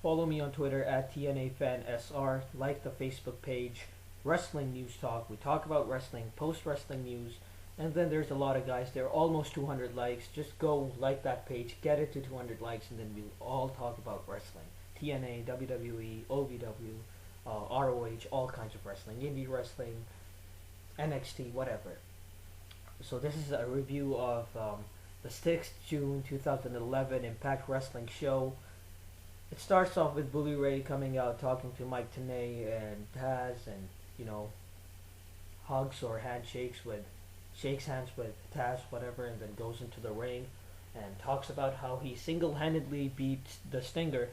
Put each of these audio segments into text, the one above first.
Follow me on Twitter at TNAFanSR. Like the Facebook page, Wrestling News Talk. We talk about wrestling, post wrestling news, and then there's a lot of guys there. Almost 200 likes. Just go like that page, get it to 200 likes, and then we'll all talk about wrestling. TNA, WWE, OVW, ROH, all kinds of wrestling, indie wrestling, NXT, whatever. So this is a review of the 6th June 2011 Impact Wrestling show. It starts off with Bully Ray coming out talking to Mike Tenay and Taz, and hugs or shakes hands with Taz, whatever, and then goes into the ring and talks about how he single-handedly beat the Stinger,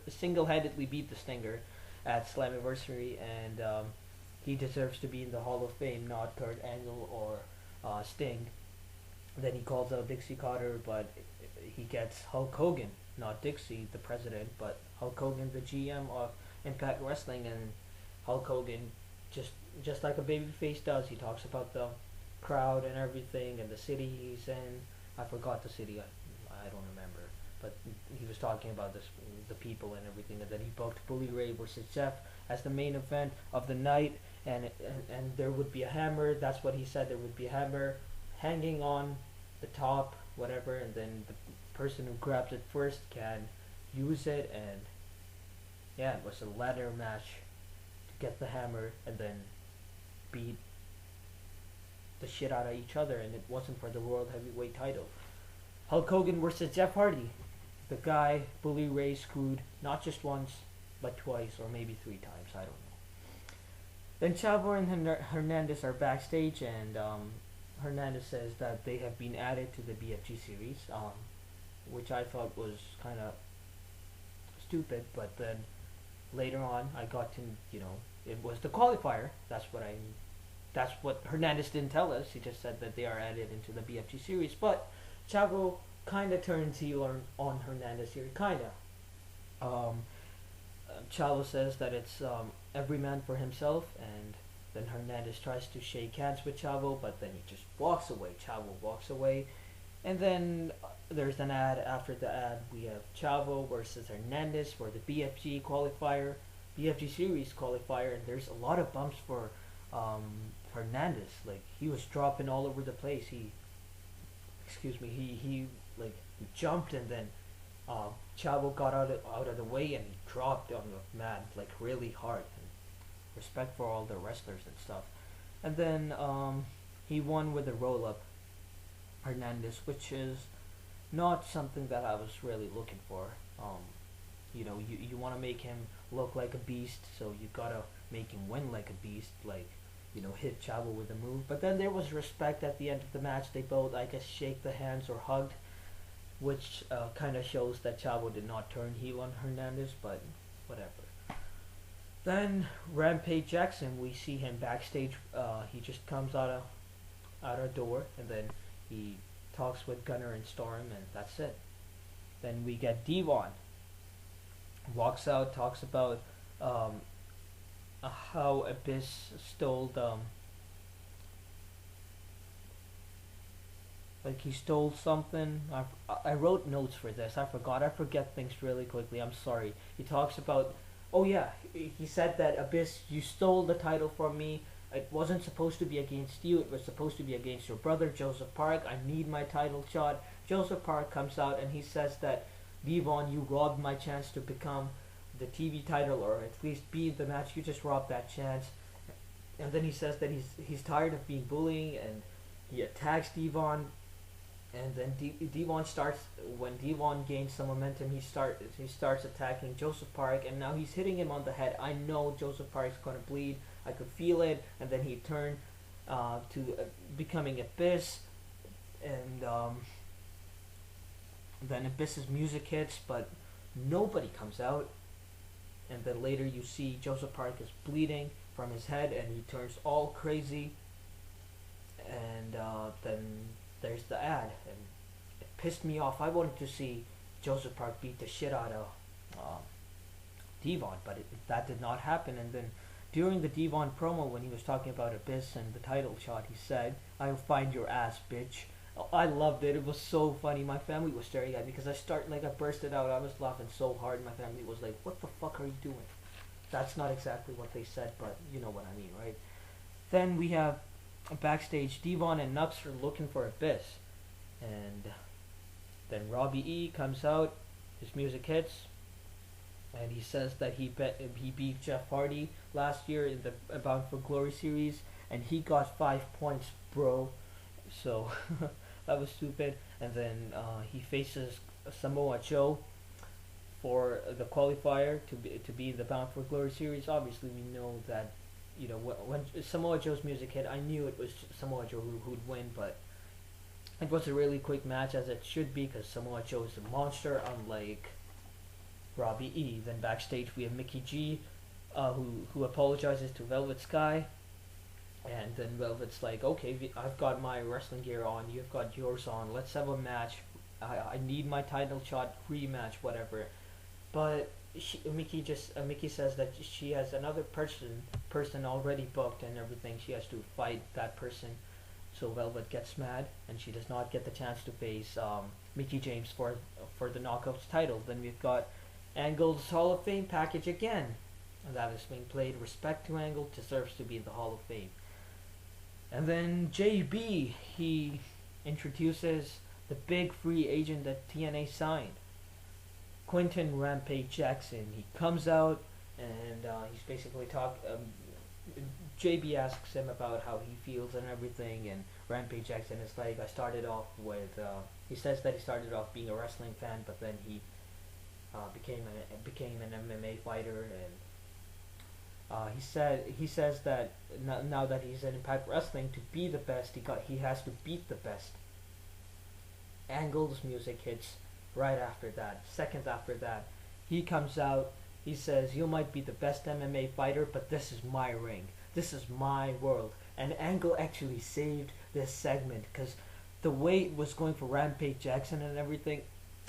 single-handedly beat the Stinger at Slammiversary, and he deserves to be in the Hall of Fame, not Kurt Angle or Sting. Then he calls out Dixie Carter, but he gets Hulk Hogan, not Dixie, the president, but Hulk Hogan, the GM of Impact Wrestling, and Hulk Hogan, just like a babyface does, he talks about the crowd and everything and the city he's in. I forgot the city, I don't remember, but he was talking about the people and everything, and then he booked Bully Ray versus Jeff as the main event of the night, and there would be a hammer. That's what he said. There would be a hammer hanging on the top, whatever, and then the person who grabs it first can use it, and yeah, it was a ladder match to get the hammer and then beat the shit out of each other, and it wasn't for the World Heavyweight title. Hulk Hogan versus Jeff Hardy, the guy Bully Ray screwed not just once, but twice, or maybe 3 times, I don't know. Then Chavo and Hernandez are backstage, and Hernandez says that they have been added to the BFG series, which I thought was kind of stupid, but then later on I got to, it was the qualifier. That's what Hernandez didn't tell us. He just said that they are added into the BFG series, but Chavo kind of turns heel on Hernandez here, kind of. Chavo says that it's every man for himself, and then Hernandez tries to shake hands with Chavo, but then he just walks away. Chavo walks away, and then there's an ad. After the ad, we have Chavo versus Hernandez for the BFG qualifier, BFG series qualifier, and there's a lot of bumps for Hernandez. Like, he was dropping all over the place. He jumped, and then Chavo got out of the way, and he dropped on the mat like really hard. And respect for all the wrestlers and stuff. And then he won with a roll up, Hernandez, which is not something that I was really looking for. You want to make him look like a beast, so you gotta make him win like a beast, like, hit Chavo with a move. But then there was respect at the end of the match. They both, I guess, shake the hands or hugged, which kind of shows that Chavo did not turn heel on Hernandez, but whatever. Then Rampage Jackson, we see him backstage. He just comes out a door, and then he talks with Gunner and Storm, and that's it. Then we get Devon. Walks out, talks about how Abyss stole he stole something. I wrote notes for this. I forget things really quickly. I'm sorry. He talks about, oh yeah, he said that Abyss, you stole the title from me. It wasn't supposed to be against you. It was supposed to be against your brother, Joseph Park. I need my title shot. Joseph Park comes out and he says that, Devon, you robbed my chance to become the TV title, or at least be in the match. You just robbed that chance. And then he says that he's tired of being bullying, and he attacks Devon. And then Devon starts, when Devon gains some momentum, he starts attacking Joseph Park, and now he's hitting him on the head. I know Joseph Park's gonna bleed. I could feel it. And then he turned to becoming Abyss, and then Abyss's music hits, but nobody comes out. And then later you see Joseph Park is bleeding from his head, and he turns all crazy. And then there's the ad, and it pissed me off. I wanted to see Joseph Park beat the shit out of Devon, but that did not happen. And then during the Devon promo, when he was talking about Abyss and the title shot, he said, "I'll find your ass, bitch." I loved it. It was so funny. My family was staring at me because I bursted out. I was laughing so hard. My family was like, "What the fuck are you doing?" That's not exactly what they said, but you know what I mean, right? Then we have backstage. Devon and Nux are looking for Abyss, and then Robbie E comes out. His music hits, and he says that he beat Jeff Hardy last year in the Bound for Glory series, and he got 5 points, bro. So that was stupid. And then he faces Samoa Joe for the qualifier to be in the Bound for Glory series. Obviously, we know that when Samoa Joe's music hit, I knew it was Samoa Joe who'd win, but it was a really quick match as it should be because Samoa Joe is a monster, unlike Robbie E. Then backstage we have Mickey G, who apologizes to Velvet Sky, and then Velvet's like, okay, I've got my wrestling gear on, you've got yours on, let's have a match. I need my title shot, rematch, whatever. But Mickey says that she has another person already booked and everything. She has to fight that person. So Velvet gets mad and she does not get the chance to face Mickey James for the Knockouts title. Then we've got Angle's Hall of Fame package again. And that is being played. Respect to Angle, deserves to be in the Hall of Fame. And then JB, he introduces the big free agent that TNA signed, Quinton Rampage Jackson. He comes out and he's basically JB asks him about how he feels and everything, and Rampage Jackson is like, he says that he started off being a wrestling fan, but then he became an MMA fighter, and he says that now that he's in Impact Wrestling, to be the best, he has to beat the best. Angle's music hits right after that. Seconds after that, he comes out. He says, "You might be the best MMA fighter, but this is my ring. This is my world." And Angle actually saved this segment because the way it was going for Rampage Jackson and everything,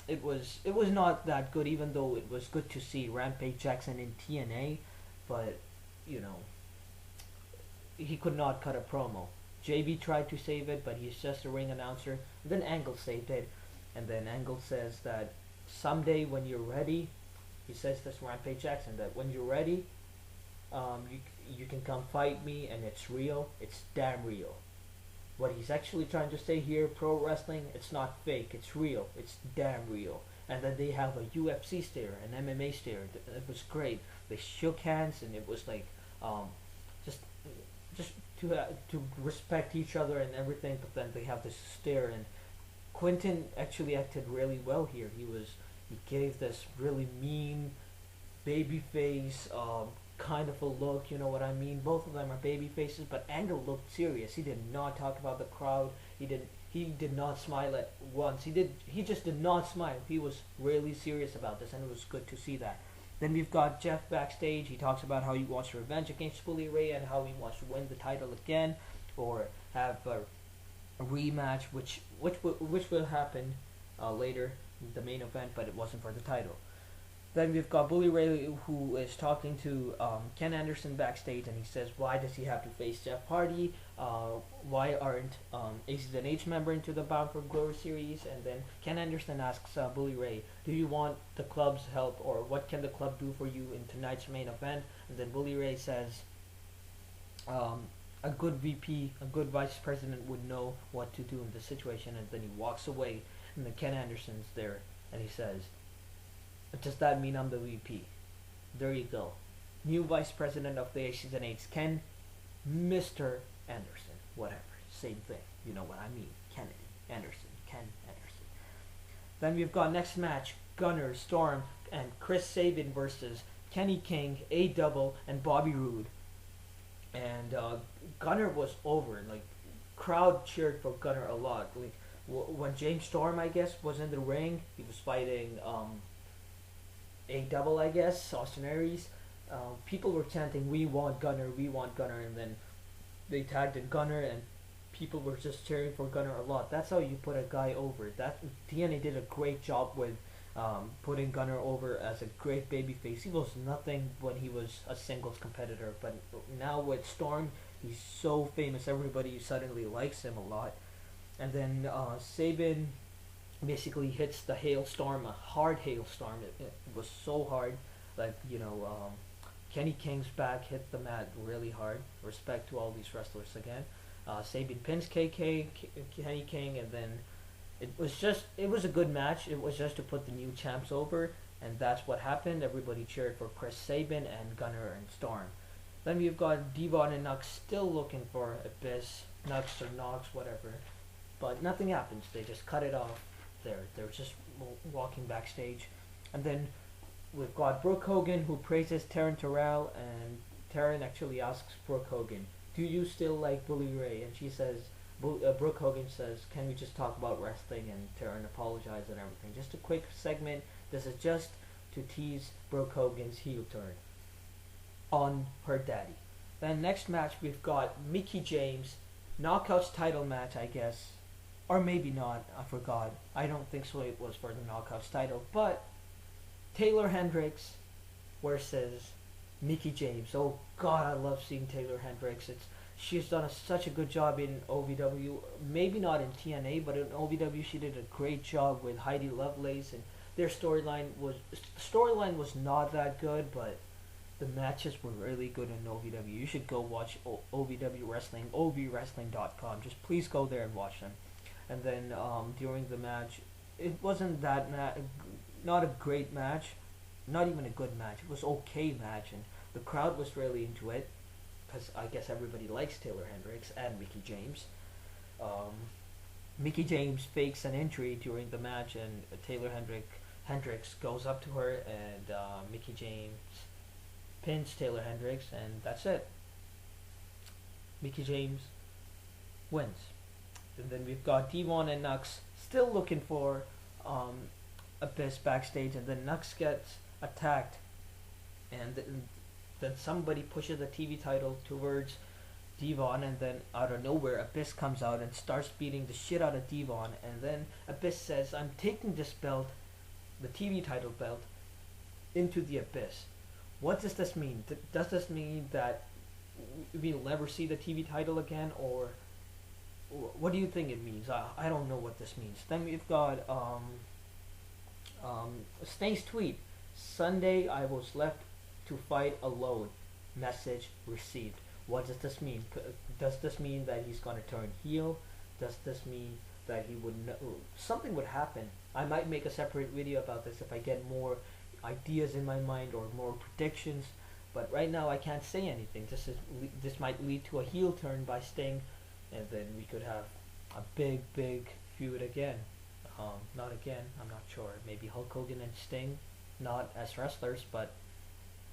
it was not that good. Even though it was good to see Rampage Jackson in TNA, but he could not cut a promo. JB tried to save it, but he's just a ring announcer. And then Angle saved it, and then Angle says that someday when you're ready, he says this to Rampage Jackson, that when you're ready, you can come fight me, and it's real. It's damn real. What he's actually trying to say here, pro wrestling, it's not fake. It's real. It's damn real. And then they have a UFC stare, an MMA stare. It was great. They shook hands, and it was like just to respect each other and everything. But then they have this stare, and Quinton actually acted really well here. He gave this really mean baby face kind of a look, you know what I mean? Both of them are baby faces, but Angle looked serious. He did not talk about the crowd. He did not smile at once. He just did not smile. He was really serious about this, and it was good to see that. Then we've got Jeff backstage. He talks about how he wants revenge against Bully Ray and how he wants to win the title again, or have a rematch, which will happen later in the main event, but it wasn't for the title. Then we've got Bully Ray, who is talking to Ken Anderson backstage, and he says, why does he have to face Jeff Hardy? Why aren't Aces and H member into the Bound for Glory series? And then Ken Anderson asks Bully Ray, do you want the club's help, or what can the club do for you in tonight's main event? And then Bully Ray says, a good VP, a good vice president would know what to do in this situation. And then he walks away, and then Ken Anderson's there, and he says, does that mean I'm the VP? There you go. New vice president of the Aces and Eights, Ken, Mr. Anderson, whatever, same thing. You know what I mean? Kennedy, Anderson, Ken Anderson. Then we've got next match, Gunner, Storm, and Chris Sabin versus Kenny King, A-Double, and Bobby Roode. And Gunner was over. Like, crowd cheered for Gunner a lot. Like, when James Storm, I guess, was in the ring, he was fighting A-Double, I guess, Austin Aries. People were chanting, we want Gunner, and then they tagged in Gunner, and people were just cheering for Gunner a lot. That's how you put a guy over. TNA did a great job with putting Gunner over as a great babyface. He was nothing when he was a singles competitor, but now with Storm, he's so famous, everybody suddenly likes him a lot. and then Sabin basically hits the hailstorm, a hard hailstorm. It was so hard, like Kenny King's back hit the mat really hard. Respect to all these wrestlers again. Sabin pins Kenny King, and then it was a good match. It was just to put the new champs over, and that's what happened. Everybody cheered for Chris Sabin and Gunner and Storm. Then we've got Devon and Nux still looking for Abyss, Nux or Nox, whatever, but nothing happens. They just cut it off. They're just walking backstage, and then we've got Brooke Hogan, who praises Taryn Terrell, and Taryn actually asks Brooke Hogan, "Do you still like Bully Ray?" And she says, Brooke Hogan says, "Can we just talk about wrestling?" And Taryn apologizes and everything. Just a quick segment. This is just to tease Brooke Hogan's heel turn on her daddy. Then next match we've got Mickie James, Knockouts title match, I guess. Or maybe not, I forgot. I don't think so it was for the Knockouts title. But Taylor Hendricks versus Mickie James. Oh God, I love seeing Taylor Hendricks. She's done such a good job in OVW. Maybe not in TNA, but in OVW she did a great job with Heidi Lovelace, and their storyline was not that good, but the matches were really good in OVW. You should go watch OVW Wrestling, ovwrestling.com. Just please go there and watch them. And then during the match, it wasn't not a great match, not even a good match. It was okay match, and the crowd was really into it, because I guess everybody likes Taylor Hendricks and Mickie James. Mickie James fakes an injury during the match, and Taylor Hendricks goes up to her, and Mickie James pins Taylor Hendricks, and that's it. Mickie James wins. And then we've got Devon and Nux still looking for Abyss backstage, and then Nux gets attacked, and then somebody pushes the TV title towards Devon, and then out of nowhere Abyss comes out and starts beating the shit out of Devon, and then Abyss says, "I'm taking this belt, the TV title belt, into the Abyss." What does this mean? Does this mean that we'll never see the TV title again, or what do you think it means? I don't know what this means. Then we've got Snake's tweet. "Sunday I was left to fight alone. Message received." What does this mean? Does this mean that he's gonna turn heel? Does this mean that he would something would happen? I might make a separate video about this if I get more ideas in my mind or more predictions. But right now I can't say anything. This might lead to a heel turn by Sting, and then we could have a big feud again. Not again, I'm not sure. Maybe Hulk Hogan and Sting, not as wrestlers, but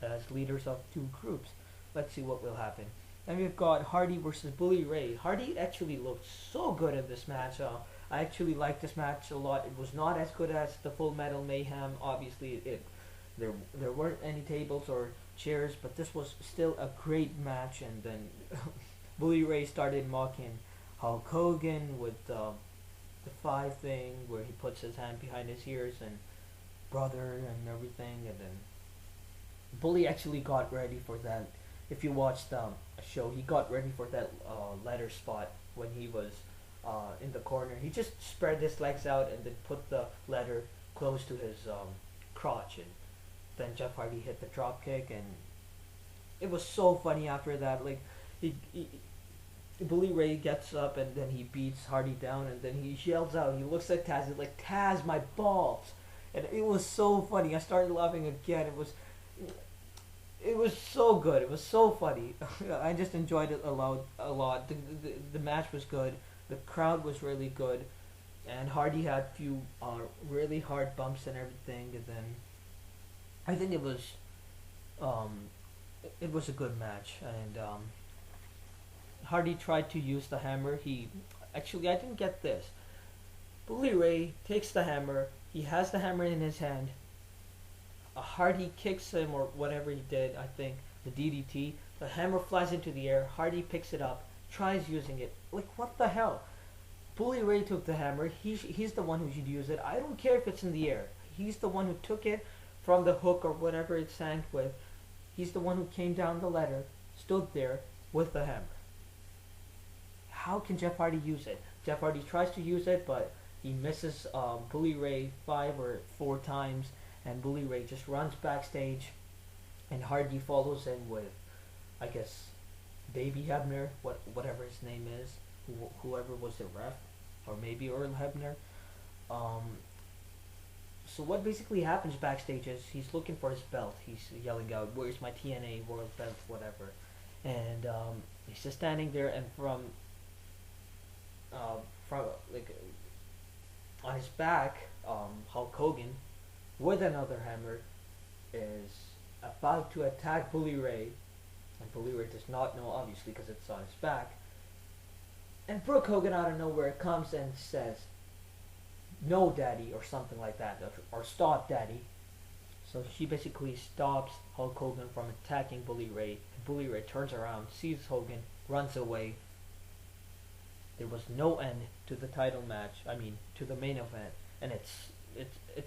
as leaders of two groups. Let's see what will happen. Then we've got Hardy versus Bully Ray. Hardy actually looked so good in this match. I actually liked this match a lot. It was not as good as the Full Metal Mayhem. Obviously, there weren't any tables or chairs, but this was still a great match. And then Bully Ray started mocking Hulk Hogan with the 5 thing, where he puts his hand behind his ears and brother and everything. And then Bully actually got ready for that. If you watched the show, he got ready for that letter spot when he was in the corner. He just spread his legs out and then put the letter close to his crotch, and then Jeff Hardy hit the drop kick, and it was so funny after that. Like Bully Ray gets up and then he beats Hardy down, and then he yells out. He looks at Taz. He's like, "Taz, my balls!" And it was so funny. I started laughing again. It was so good. It was so funny. I just enjoyed it a lot. The match was good. The crowd was really good, and Hardy had a few really hard bumps and everything. And then I think it was a good match. And Hardy tried to use the hammer. I didn't get this. Bully Ray takes the hammer. He has the hammer in his hand. Hardy kicks him, or whatever he did, I think, the DDT. The hammer flies into the air. Hardy picks it up, tries using it. Like, what the hell? Bully Ray took the hammer. He's the one who should use it. I don't care if it's in the air. He's the one who took it from the hook or whatever it's hanged with. He's the one who came down the ladder, stood there with the hammer. How can Jeff Hardy use it? Jeff Hardy tries to use it, but he misses Bully Ray 5 or 4 times, and Bully Ray just runs backstage, and Hardy follows in with, I guess, Baby Hebner, whatever his name is, whoever was the ref, or maybe Earl Hebner. Um, so what basically happens backstage is he's looking for his belt. He's yelling out, "Where's my TNA World Belt?" Whatever, and he's just standing there, and from like on his back, Hulk Hogan, with another hammer, is about to attack Bully Ray, and Bully Ray does not know, obviously, because it's on his back. And Brooke Hogan out of nowhere comes and says, "No, Daddy," or something like that, or "Stop, Daddy." So she basically stops Hulk Hogan from attacking Bully Ray. And Bully Ray turns around, sees Hogan, runs away. There was no end to the title match. I mean, to the main event, and it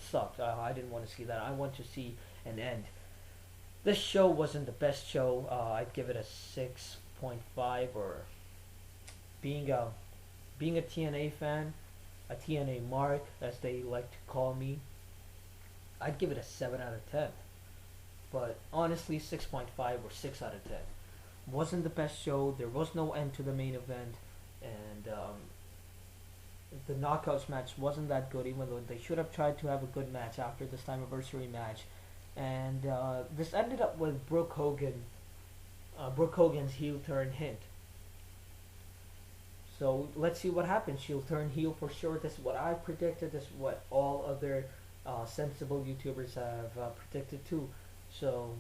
sucked. I didn't want to see that. I want to see an end. This show wasn't the best show. I'd give it a 6.5, or being a TNA fan, a TNA mark as they like to call me, I'd give it a 7 out of 10. But honestly, 6.5 or 6 out of 10. Wasn't the best show. There was no end to the main event, and the knockouts match wasn't that good, even though they should have tried to have a good match after this anniversary match. And this ended up with Brooke Hogan's heel turn hint. So let's see what happens. She'll turn heel for sure. This is what I predicted. This is what all other sensible YouTubers have predicted too. So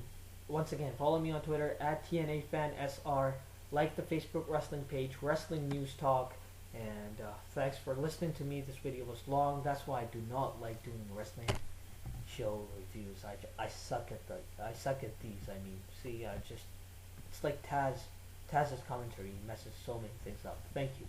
once again, follow me on Twitter at TNAFanSR. Like the Facebook wrestling page, Wrestling News Talk. And thanks for listening to me. This video was long. That's why I do not like doing wrestling show reviews. I suck at these. I mean, see, it's like Taz's commentary messes so many things up. Thank you.